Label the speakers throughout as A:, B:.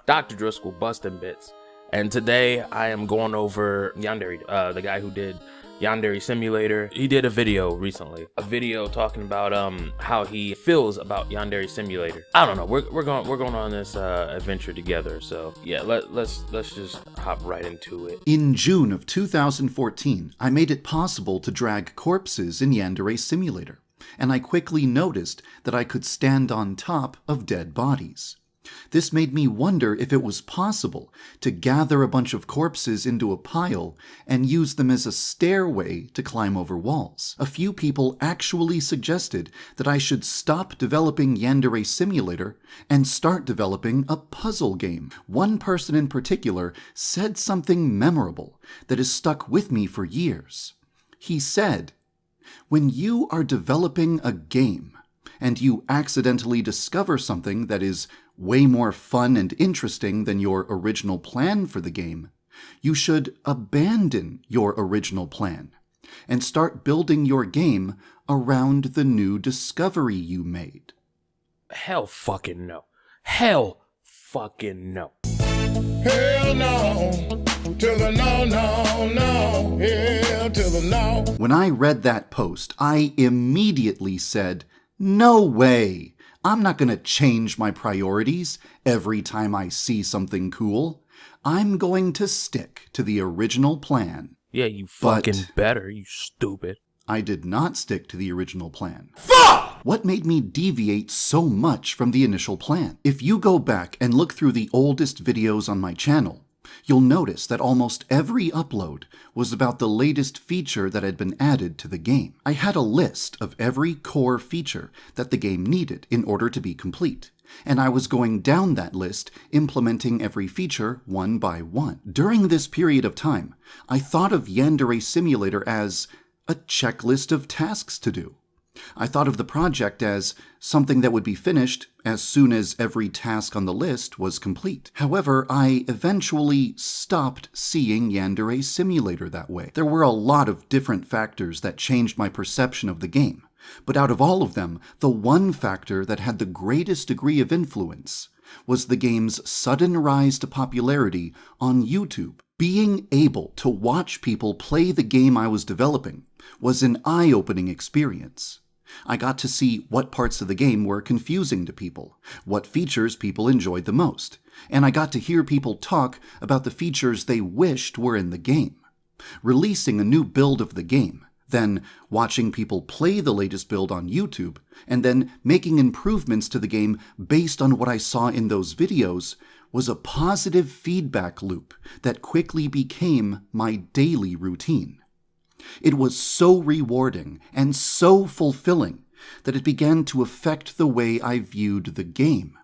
A: Dr. Driscoll, Bustin Bits. And today I am going over Yandere, the guy who did Yandere Simulator. He did a video recently, a video talking about how he feels about Yandere Simulator. I don't know. We're going on this adventure together. So yeah, let's just hop right into it.
B: In June of 2014, I made it possible to drag corpses in Yandere Simulator, and I quickly noticed that I could stand on top of dead bodies. This made me wonder if it was possible to gather a bunch of corpses into a pile and use them as a stairway to climb over walls. A few people actually suggested that I should stop developing Yandere Simulator and start developing a puzzle game. One person in particular said something memorable that has stuck with me for years. He said, "When you are developing a game and you accidentally discover something that is way more fun and interesting than your original plan for the game, you should abandon your original plan and start building your game around the new discovery you made."
A: Hell fucking no. Hell fucking no.
C: Hell no. To the no, no, no. Hell to the no.
B: When I read that post, I immediately said, "No way! I'm not going to change my priorities every time I see something cool. I'm going to stick to the original plan."
A: Yeah, you fucking better, you stupid.
B: I did not stick to the original plan. Fuck! What made me deviate so much from the initial plan? If you go back and look through the oldest videos on my channel, you'll notice that almost every upload was about the latest feature that had been added to the game. I had a list of every core feature that the game needed in order to be complete, and I was going down that list, implementing every feature one by one. During this period of time, I thought of Yandere Simulator as a checklist of tasks to do. I thought of the project as something that would be finished as soon as every task on the list was complete. However, I eventually stopped seeing Yandere Simulator that way. There were a lot of different factors that changed my perception of the game, but out of all of them, the one factor that had the greatest degree of influence was the game's sudden rise to popularity on YouTube. Being able to watch people play the game I was developing was an eye-opening experience. I got to see what parts of the game were confusing to people, what features people enjoyed the most, and I got to hear people talk about the features they wished were in the game. Releasing a new build of the game, then watching people play the latest build on YouTube, and then making improvements to the game based on what I saw in those videos was a positive feedback loop that quickly became my daily routine. It was so rewarding and so fulfilling that it began to affect the way I viewed the game.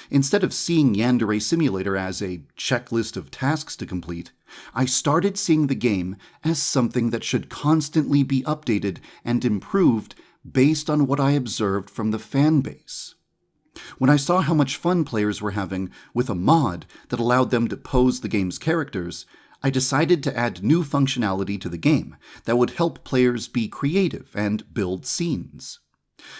B: Instead of seeing Yandere Simulator as a checklist of tasks to complete, I started seeing the game as something that should constantly be updated and improved based on what I observed from the fan base. When I saw how much fun players were having with a mod that allowed them to pose the game's characters, I decided to add new functionality to the game that would help players be creative and build scenes.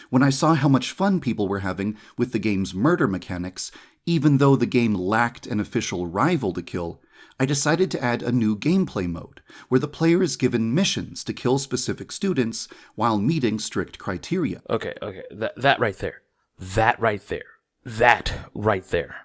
B: When I saw how much fun people were having with the game's murder mechanics, even though the game lacked an official rival to kill, I decided to add a new gameplay mode, where the player is given missions to kill specific students while meeting strict criteria.
A: Okay, that right there. That right there.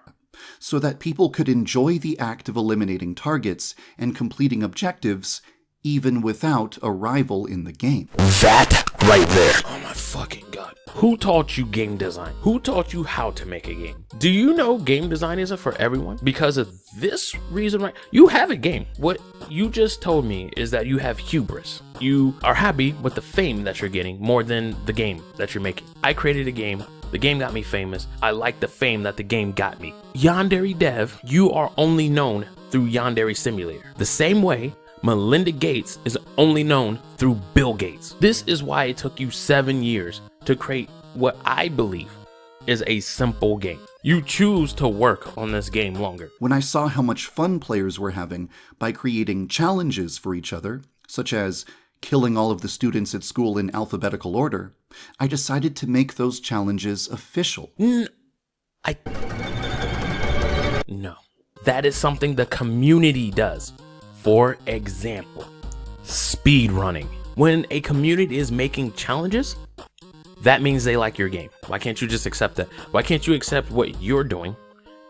B: So that people could enjoy the act of eliminating targets and completing objectives even without a rival in the game.
A: That right there. Oh my fucking god. Who taught you game design? Who taught you how to make a game? Do you know game design isn't for everyone? Because of this reason, right? You have a game. What you just told me is that you have hubris. You are happy with the fame that you're getting more than the game that you're making. I created a game. The game got me famous. I like the fame that the game got me. Yandere Dev, you are only known through Yandere Simulator. The same way Melinda Gates is only known through Bill Gates. This is why it took you 7 years to create what I believe is a simple game. You choose to work on this game longer.
B: When I saw how much fun players were having by creating challenges for each other, such as killing all of the students at school in alphabetical order, I decided to make those challenges official.
A: No. That is something the community does. For example, speed running. When a community is making challenges, that means they like your game. Why can't you just accept that? Why can't you accept what you're doing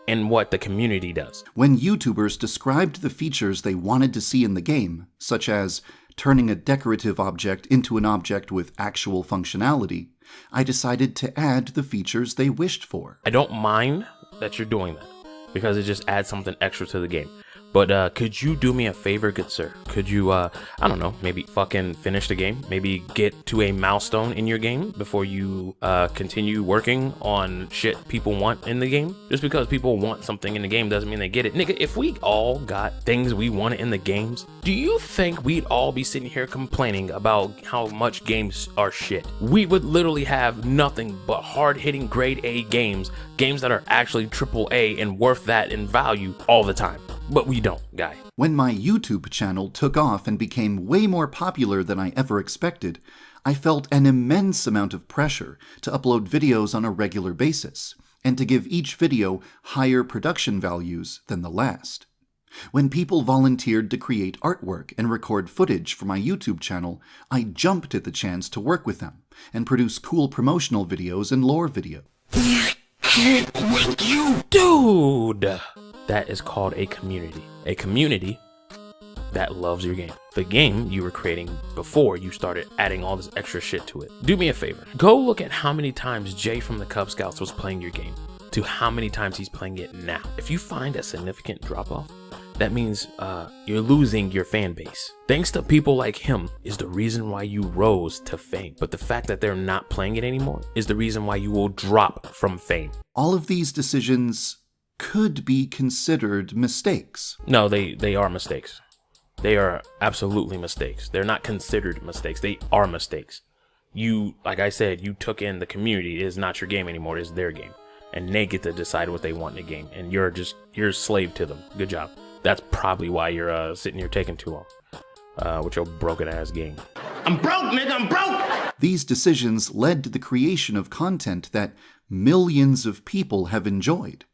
A: and what the community does?
B: When YouTubers described the features they wanted to see in the game, such as turning a decorative object into an object with actual functionality, I decided to add the features they wished for.
A: I don't mind that you're doing that because it just adds something extra to the game. But could you do me a favor, good sir? Could you, I don't know, maybe fucking finish the game? Maybe get to a milestone in your game before you continue working on shit people want in the game? Just because people want something in the game doesn't mean they get it. Nigga, if we all got things we wanted in the games, do you think we'd all be sitting here complaining about how much games are shit? We would literally have nothing but hard-hitting grade A games that are actually AAA and worth that in value all the time. But we don't, guy.
B: When my YouTube channel took off and became way more popular than I ever expected, I felt an immense amount of pressure to upload videos on a regular basis, and to give each video higher production values than the last. When people volunteered to create artwork and record footage for my YouTube channel, I jumped at the chance to work with them and produce cool promotional videos and lore videos.
A: With you, dude! That is called a community. A community that loves your game. The game you were creating before you started adding all this extra shit to it. Do me a favor. Go look at how many times Jay from the Cub Scouts was playing your game to how many times he's playing it now. If you find a significant drop-off, that means you're losing your fan base. Thanks to people like him is the reason why you rose to fame. But the fact that they're not playing it anymore is the reason why you will drop from fame.
B: All of these decisions could be considered mistakes.
A: No, they are mistakes. They are absolutely mistakes. They're not considered mistakes. They are mistakes. You, like I said, you took in the community. It is not your game anymore. It is their game. And they get to decide what they want in the game. And you're a slave to them. Good job. That's probably why you're sitting here taking too long with your broken ass game.
C: I'm broke, nigga, I'm broke!
B: These decisions led to the creation of content that millions of people have enjoyed.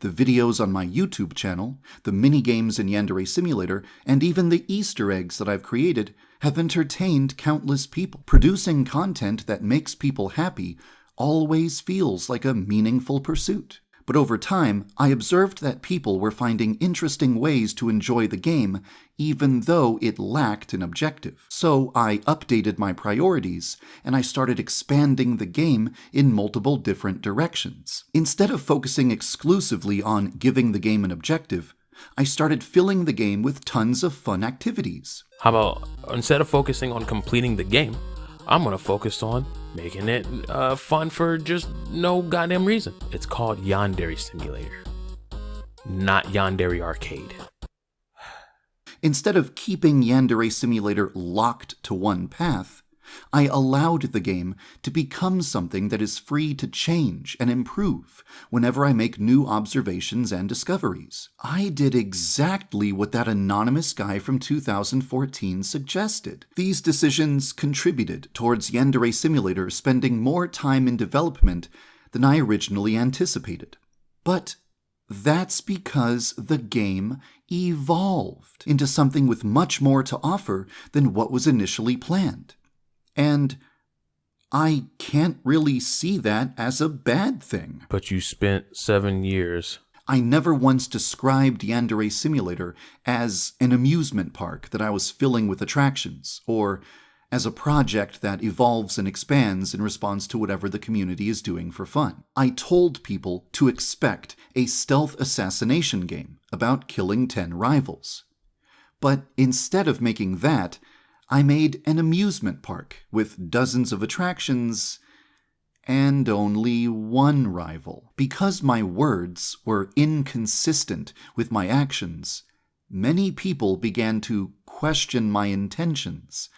B: The videos on my YouTube channel, the minigames in Yandere Simulator, and even the Easter eggs that I've created have entertained countless people. Producing content that makes people happy always feels like a meaningful pursuit. But over time, I observed that people were finding interesting ways to enjoy the game, even though it lacked an objective. So I updated my priorities, and I started expanding the game in multiple different directions. Instead of focusing exclusively on giving the game an objective, I started filling the game with tons of fun activities.
A: How about, instead of focusing on completing the game, I'm gonna focus on making it fun for just no goddamn reason. It's called Yandere Simulator, not Yandere Arcade.
B: Instead of keeping Yandere Simulator locked to one path, I allowed the game to become something that is free to change and improve whenever I make new observations and discoveries. I did exactly what that anonymous guy from 2014 suggested. These decisions contributed towards Yandere Simulator spending more time in development than I originally anticipated. But that's because the game evolved into something with much more to offer than what was initially planned. And I can't really see that as a bad thing.
A: But you spent 7 years.
B: I never once described Yandere Simulator as an amusement park that I was filling with attractions, or as a project that evolves and expands in response to whatever the community is doing for fun. I told people to expect a stealth assassination game about killing 10 rivals. But instead of making that, I made an amusement park with dozens of attractions and only one rival. Because my words were inconsistent with my actions, many people began to question my intentions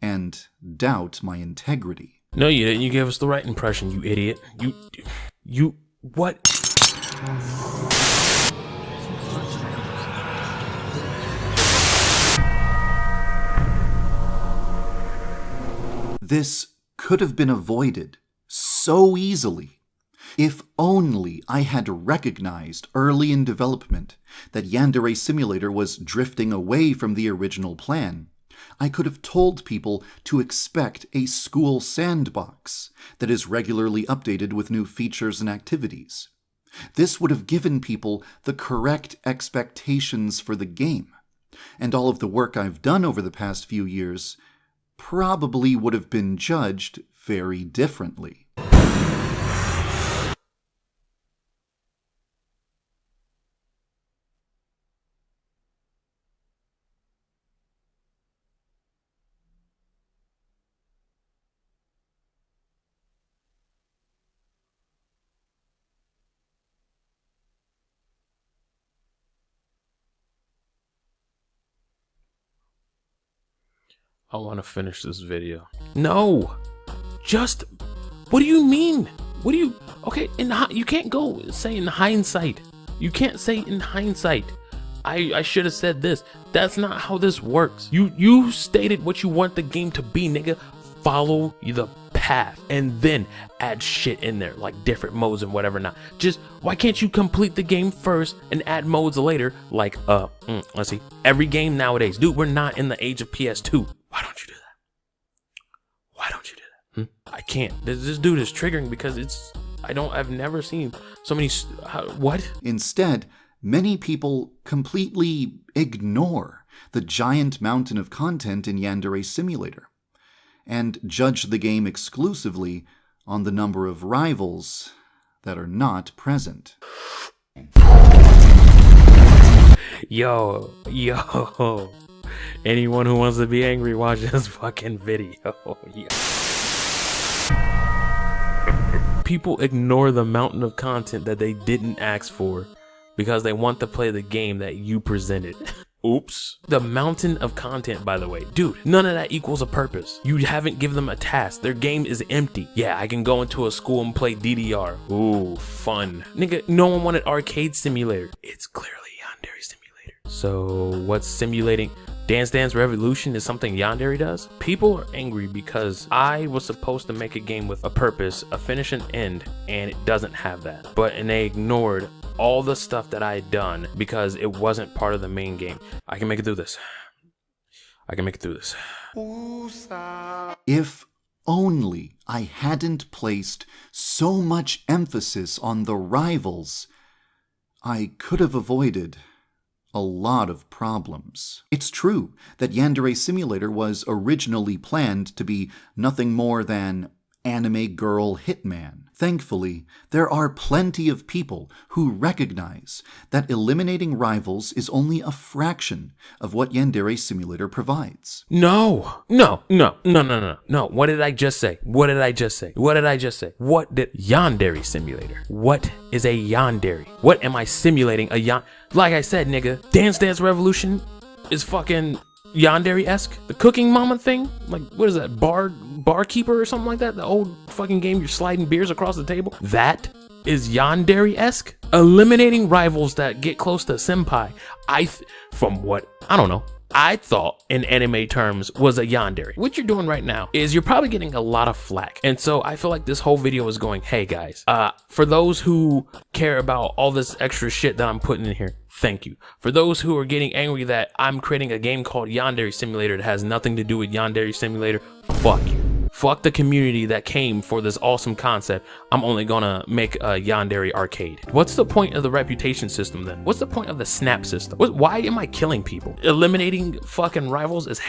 B: and doubt my integrity.
A: No, you didn't. You gave us the right impression, you idiot. What?
B: This could have been avoided so easily If only I had recognized early in development that Yandere Simulator was drifting away from the original plan, I could have told people to expect a school sandbox that is regularly updated with new features and activities. This would have given people the correct expectations for the game, and all of the work I've done over the past few years probably would have been judged very differently.
A: I want to finish this video. No, what do you mean? What do you, okay, you can't go say in hindsight. You can't say in hindsight, I should have said this. That's not how this works. You stated what you want the game to be, nigga. Follow the path and then add shit in there, like different modes and whatever not. Just, why can't you complete the game first and add modes later? Like, let's see, every game nowadays. Dude, we're not in the age of PS2. Why don't you do that? Why don't you do that? I can't. This dude is triggering because I've never seen so many, what?
B: Instead, many people completely ignore the giant mountain of content in Yandere Simulator and judge the game exclusively on the number of rivals that are not present.
A: Yo. Anyone who wants to be angry, watch this fucking video. Yeah. People ignore the mountain of content that they didn't ask for because they want to play the game that you presented. Oops. The mountain of content, by the way. Dude, none of that equals a purpose. You haven't given them a task. Their game is empty. Yeah, I can go into a school and play DDR. Ooh, fun. Nigga, no one wanted arcade simulator. It's clearly Yandere Simulator. So, what's simulating? Dance Dance Revolution is something Yandere does? People are angry because I was supposed to make a game with a purpose, a finish and end, and it doesn't have that. And they ignored all the stuff that I had done because it wasn't part of the main game. I can make it through this. I can make it through this.
B: If only I hadn't placed so much emphasis on the rivals, I could have avoided a lot of problems. It's true that Yandere Simulator was originally planned to be nothing more than anime girl hitman. Thankfully, there are plenty of people who recognize that eliminating rivals is only a fraction of what Yandere Simulator provides.
A: No. What did I just say? What did Yandere Simulator? What is a Yandere? What am I simulating? Like I said, nigga, Dance Dance Revolution is fucking Yandere-esque. The cooking mama thing, like, what is that, barkeeper or something like that? The old fucking game you're sliding beers across the table? That is Yandere-esque. Eliminating rivals that get close to senpai, I thought in anime terms was a Yandere. What you're doing right now is you're probably getting a lot of flack. And so I feel like this whole video is going, hey guys, for those who care about all this extra shit that I'm putting in here, thank you. For those who are getting angry that I'm creating a game called Yandere Simulator that has nothing to do with Yandere Simulator, fuck you. Fuck the community that came for this awesome concept. I'm only gonna make a Yandere arcade. What's the point of the reputation system then? What's the point of the snap system? Why am I killing people? Eliminating fucking rivals is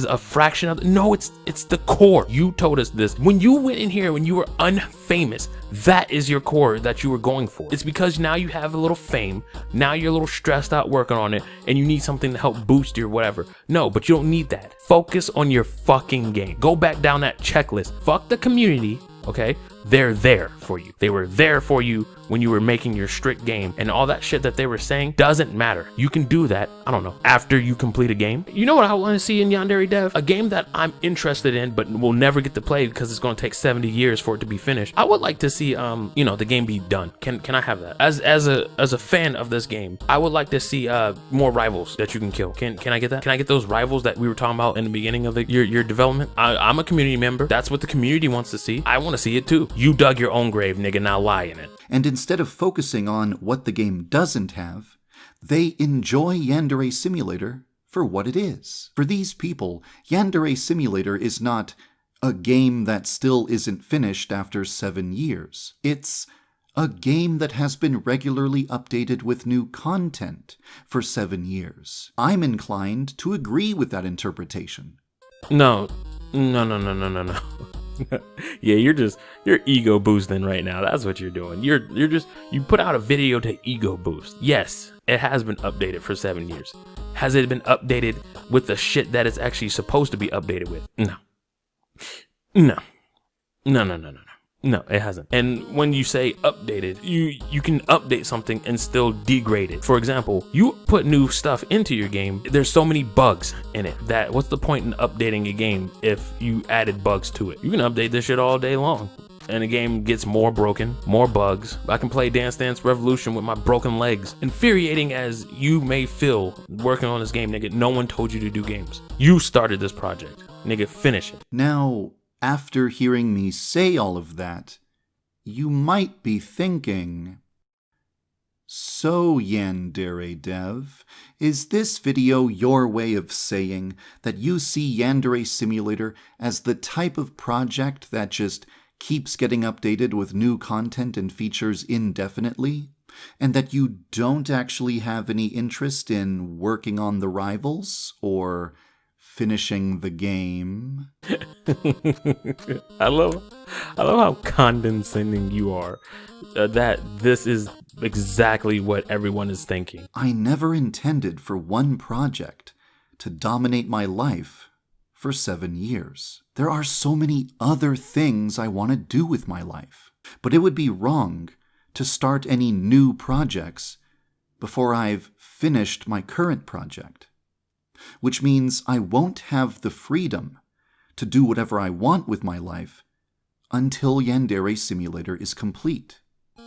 A: a fraction of no, it's the core. You told us this when you went in here when you were unfamous. That is your core that you were going for. It's because now you have a little fame. Now you're a little stressed out working on it and you need something to help boost your whatever. No, but you don't need that. Focus on your fucking game. Go back down that checklist. Fuck the community, okay? They're there for you. They were there for you when you were making your strict game, and all that shit that they were saying doesn't matter. You can do that, I don't know, after you complete a game. You know what I want to see in Yandere Dev? A game that I'm interested in but will never get to play because it's going to take 70 years for it to be finished. I would like to see the game be done. Can I have that? As a fan of this game, I would like to see more rivals that you can kill. Can I get that? Can I get those rivals that we were talking about in the beginning of your development? I'm a community member. That's what the community wants to see. I want to see it too. too. You dug your own grave, nigga, now lie in it.
B: And instead of focusing on what the game doesn't have, they enjoy Yandere Simulator for what it is. For these people, Yandere Simulator is not a game that still isn't finished after 7 years. It's a game that has been regularly updated with new content for 7 years. I'm inclined to agree with that interpretation.
A: No. Yeah, you're ego boosting right now. That's what you're doing. You put out a video to ego boost. Yes, it has been updated for 7 years. Has it been updated with the shit that it's actually supposed to be updated with? No, it hasn't. And when you say updated, you can update something and still degrade it. For example, you put new stuff into your game. There's so many bugs in it that what's the point in updating a game if you added bugs to it? You can update this shit all day long, and the game gets more broken, more bugs. I can play Dance Dance Revolution with my broken legs. Infuriating as you may feel working on this game, nigga, no one told you to do games. You started this project. Nigga, finish it.
B: Now, after hearing me say all of that, you might be thinking, so Yandere Dev, is this video your way of saying that you see Yandere Simulator as the type of project that just keeps getting updated with new content and features indefinitely, and that you don't actually have any interest in working on the rivals or finishing the game?
A: I love how condescending you are. That this is exactly what everyone is thinking.
B: I never intended for one project to dominate my life for 7 years. There are so many other things I want to do with my life, but it would be wrong to start any new projects before I've finished my current project. Which means I won't have the freedom to do whatever I want with my life until Yandere Simulator is complete.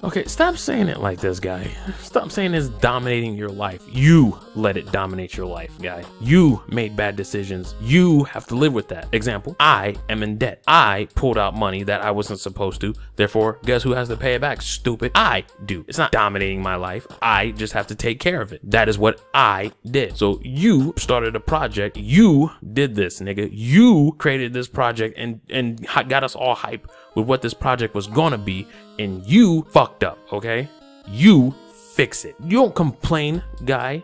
A: Okay, stop saying it like this, guy. Stop saying it's dominating your life. You let it dominate your life, guy. You made bad decisions. You have to live with that. Example, I am in debt. I pulled out money that I wasn't supposed to. Therefore, guess who has to pay it back? Stupid. I do. It's not dominating my life. I just have to take care of it. That is what I did. So you started a project. You did this, nigga. You created this project and got us all hype with what this project was gonna be, and you fucked up, okay? You fix it. You don't complain, guy.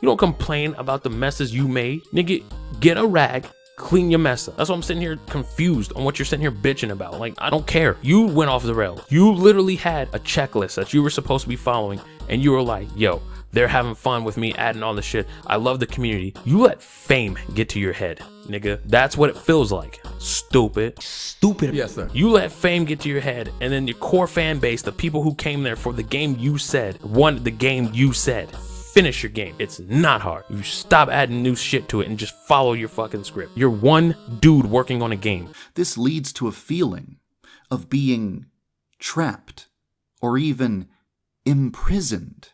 A: You don't complain about the messes you made. Nigga, get a rag, clean your mess up. That's why I'm sitting here confused on what you're sitting here bitching about. Like, I don't care. You went off the rails. You literally had a checklist that you were supposed to be following, and you were like, yo, they're having fun with me adding all this shit. I love the community. You let fame get to your head, nigga. That's what it feels like. Stupid.
D: Yes, sir.
A: You let fame get to your head, and then your core fan base, the people who came there for the game you said, wanted the game you said. Finish your game. It's not hard. You stop adding new shit to it and just follow your fucking script. You're one dude working on a game.
B: This leads to a feeling of being trapped or even imprisoned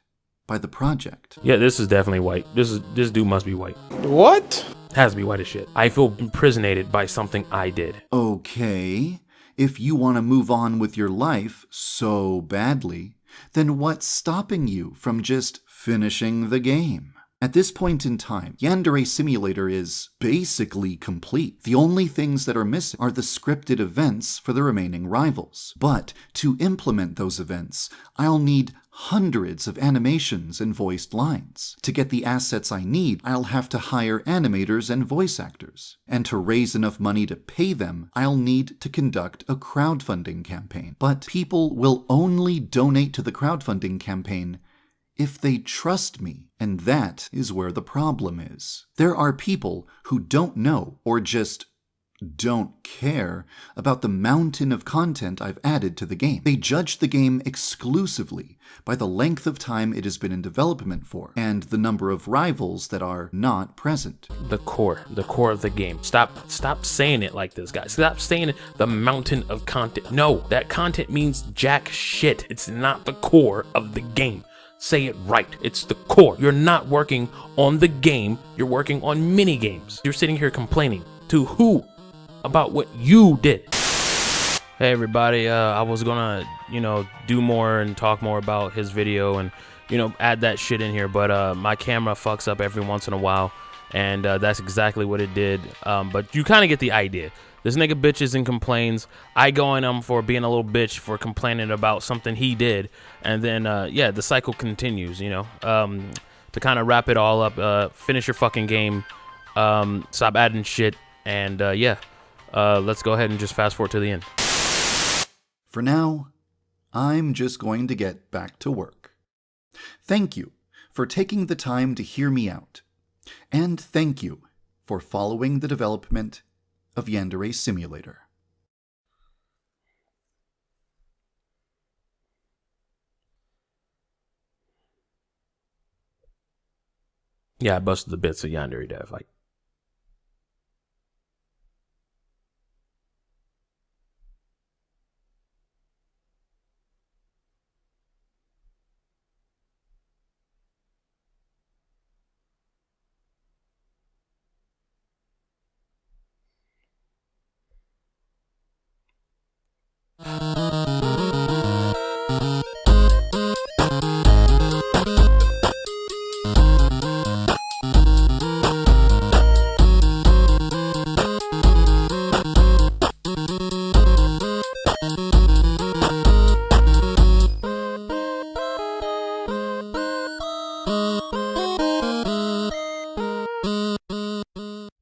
B: by the project.
A: Yeah, this is definitely white. This dude must be white.
D: What?
A: Has to be white as shit. I feel imprisonated by something I did.
B: Okay, if you want to move on with your life so badly, then what's stopping you from just finishing the game? At this point in time, Yandere Simulator is basically complete. The only things that are missing are the scripted events for the remaining rivals. But to implement those events, I'll need hundreds of animations and voiced lines. To get the assets I need, I'll have to hire animators and voice actors. And to raise enough money to pay them, I'll need to conduct a crowdfunding campaign. But people will only donate to the crowdfunding campaign if they trust me, and that is where the problem is. There are people who don't know or just don't care about the mountain of content I've added to the game. They judge the game exclusively by the length of time it has been in development for and the number of rivals that are not present.
A: The core of the game. Stop saying it like this, guys. Stop saying it, the mountain of content. No, that content means jack shit. It's not the core of the game. Say it right. It's the core. You're not working on the game. You're working on mini games. You're sitting here complaining to who about what you did. Hey everybody, I was gonna, do more and talk more about his video and, add that shit in here, but my camera fucks up every once in a while, and that's exactly what it did. But you kind of get the idea. This nigga bitches and complains. I go on him for being a little bitch for complaining about something he did, and then, the cycle continues, to kind of wrap it all up, finish your fucking game, stop adding shit, and, let's go ahead and just fast forward to the end.
B: For now, I'm just going to get back to work. Thank you for taking the time to hear me out. And thank you for following the development of Yandere Simulator.
A: Yeah, I busted the bits of Yandere Dev.